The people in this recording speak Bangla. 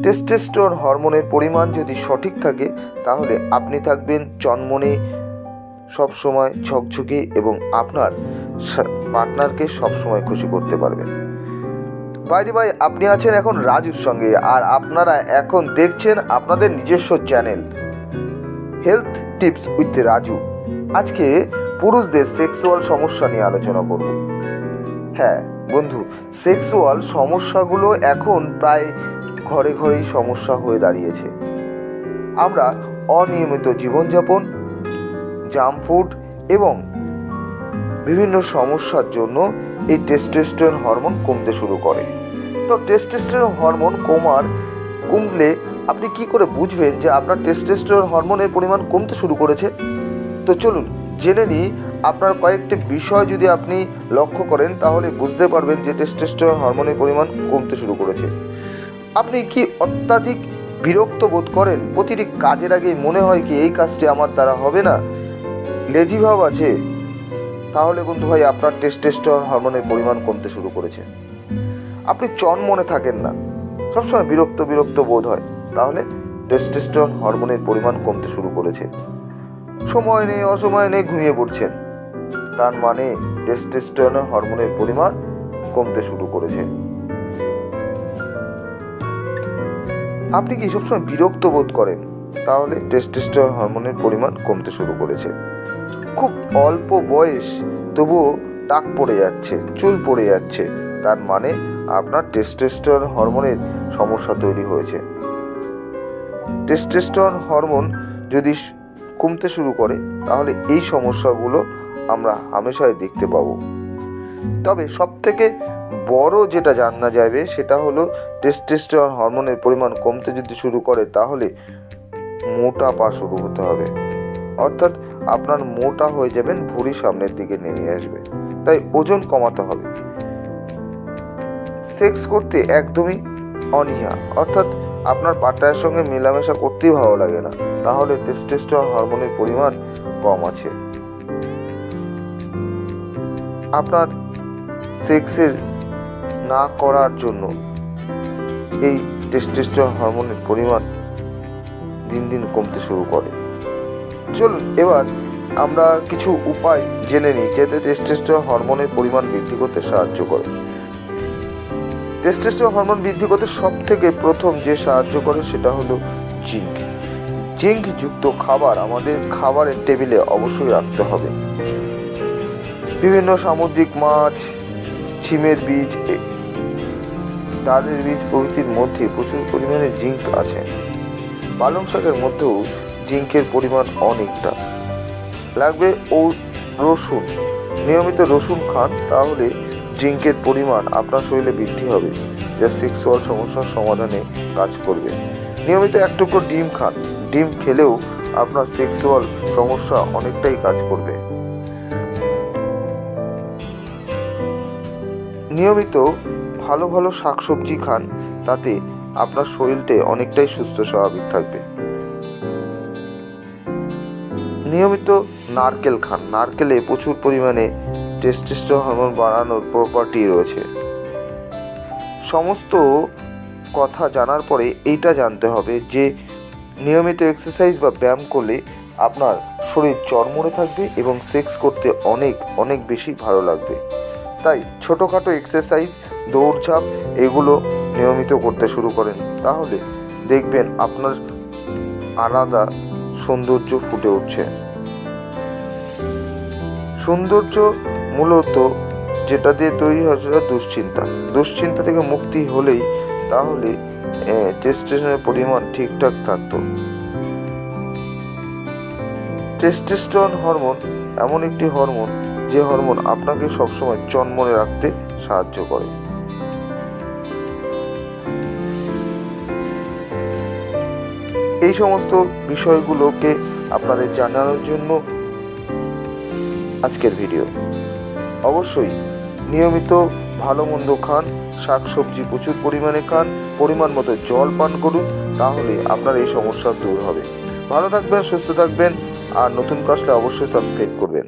টেস্টোস্টেরন হরমোনের পরিমাণ যদি সঠিক থাকে তাহলে আপনি থাকবেন চনমনে, সবসময় ঝকঝকে এবং আপনার পার্টনারকে সবসময় খুশি করতে পারবেন। ভাই আপনি আছেন এখন রাজুর সঙ্গে, আর আপনারা এখন দেখছেন আপনাদের নিজস্ব channel health tips with Raju. আজকে পুরুষদের সেক্সুয়াল সমস্যা নিয়ে আলোচনা করব। হ্যাঁ বন্ধু, সেক্সুয়াল সমস্যাগুলো এখন প্রায় ঘরে ঘরেই সমস্যা হয়ে দাঁড়িয়েছে। আমরা অনিয়মিত জীবনযাপন, জাঙ্ক ফুড এবং বিভিন্ন সমস্যার জন্য এই টেস্টোস্টেরন হরমোন কমতে শুরু করে। তো টেস্টোস্টেরন হরমোন কমলে আপনি কি করে বুঝবেন যে আপনার টেস্টোস্টেরন হরমোনের পরিমাণ কমতে শুরু করেছে? তো চলুন জেনে নিই। আপনার কয়েকটি বিষয় যদি আপনি লক্ষ্য করেন তাহলে বুঝতে পারবেন যে টেস্টোস্টেরন হরমোনের পরিমাণ কমতে শুরু করেছে। আপনি কি অত্যাধিক বিরক্ত বোধ করেন? প্রতিটি কাজের আগেই মনে হয় কি এই কাজটি আমার দ্বারা হবে না, লেজি ভাব আছে? তাহলে কিন্তু ভাই আপনার টেস্টোস্টেরন হরমোনের পরিমাণ কমতে শুরু করেছে। আপনি চনমনে থাকেন না, সবসময় বিরক্ত বোধ হয়, তাহলে টেস্টোস্টেরন হরমোনের পরিমাণ কমতে শুরু করেছে। সময় নেই, অসময় নেই, ঘুমিয়ে পড়ছেন, তার মানে টেস্টোস্টেরন হরমোনের পরিমাণ কমতে শুরু করেছে। আপনি কি সবসময় বিরক্ত বোধ করেন? তাহলে টেস্টোস্টেরন হরমোনের পরিমাণ কমতে শুরু করেছে। খুব অল্প বয়স তবুও টাক পড়ে যাচ্ছে, চুল পড়ে যাচ্ছে, তার মানে আপনার টেস্টোস্টেরন হরমোনের সমস্যা তৈরি হয়েছে। টেস্টোস্টেরন হরমোন যদি কমতে শুরু করে তাহলে এই সমস্যাগুলো আমরা হামেশাই দেখতে পাবো। তবে সবথেকে বড় যেটা জানা যাবে সেটা হলো টেস্টোস্টেরন হরমোনের পরিমাণ কমতে যদি শুরু করে তাহলে মোটাপা শুরু হতে হবে, অর্থাৎ আপনার মোটা হয়ে যাবেন, ভুঁড়ি সামনের দিকে নেমে আসবে। তাই ওজন কমাতে হবে। সেক্স করতে একদমই অনীহা, অর্থাৎ আপনার পার্টনারের সঙ্গে মেলামেশা করতেই ভালো লাগে না, তাহলে টেস্টোস্টেরন হরমোনের পরিমাণ কম আছে। আপনার সেক্সের না করার জন্য এই টেস্টোস্টেরন হরমোনের পরিমাণ দিন দিন কমতে শুরু করে। চলুন এবার আমরা কিছু উপায় জেনে নিই যাতে টেস্টোস্টেরন হরমোনের পরিমাণ বৃদ্ধি করতে সাহায্য করে। টেস্টোস্টেরন হরমোন বৃদ্ধি করতে সব থেকে প্রথম যে সাহায্য করে সেটা হলো জিঙ্ক। জিঙ্ক যুক্ত খাবার আমাদের খাবারের টেবিলে অবশ্যই রাখতে হবে। বিভিন্ন সামুদ্রিক মাছ, শিমের বীজ, ডালের বীজ প্রভৃতির মধ্যে প্রচুর পরিমাণে জিঙ্ক আছে। পালং শাকের মধ্যেও জিঙ্কের পরিমাণ অনেকটা লাগবে। ও রসুন, নিয়মিত রসুন খান, তাহলে জিঙ্কের পরিমাণ আপনার শরীরে বৃদ্ধি হবে, যা সেক্সুয়াল সমস্যার সমাধানে কাজ করবে। নিয়মিত এক টুকরো ডিম খান, ডিম খেলেও আপনার সেক্সুয়াল সমস্যা অনেকটাই কাজ করবে। নিয়মিত ভালো ভালো শাকসবজি খান, তাতে আপনার শরীরটা অনেকটাই সুস্থ স্বাভাবিক থাকবে। নিয়মিত নারকেল খান, নারকেলে প্রচুর পরিমাণে টেস্টোস্টেরন হরমোন বাড়ানোর প্রপার্টি রয়েছে। সমস্ত কথা জানার পরে এইটা জানতে হবে যে নিয়মিত এক্সারসাইজ বা ব্যায়াম করলে আপনার শরীর চরমরে থাকবে এবং সেক্স করতে অনেক অনেক বেশি ভালো লাগবে। তাই ছোটোখাটো এক্সারসাইজ, দৌড়ঝাঁপ এগুলো নিয়মিত করতে শুরু করেন, তাহলে দেখবেন আপনার আলাদা সৌন্দর্য ফুটে উঠছে। সৌন্দর্য মূলত যেটা দিয়ে তৈরি হয় সেটা দুশ্চিন্তা থেকে মুক্তি হলেই তাহলে টেস্টোস্টেরনের পরিমাণ ঠিকঠাক থাকতো। টেস্টোস্টেরন হরমোন এমন একটি হরমোন যে হরমোন আপনাকে সবসময় চনমনে রাখতে সাহায্য করে। এই সমস্ত বিষয়গুলোকে আপনাদের জানানোর জন্য আজকের ভিডিও। অবশ্যই নিয়মিত ভালো মন্দ খান, শাকসবজি প্রচুর পরিমাণে খান, পরিমাণ মতো জল পান করুন, তাহলে আপনার এই সমস্যা দূর হবে। ভালো থাকবেন, সুস্থ থাকবেন, আর নতুন কাজটা অবশ্যই সাবস্ক্রাইব করবেন।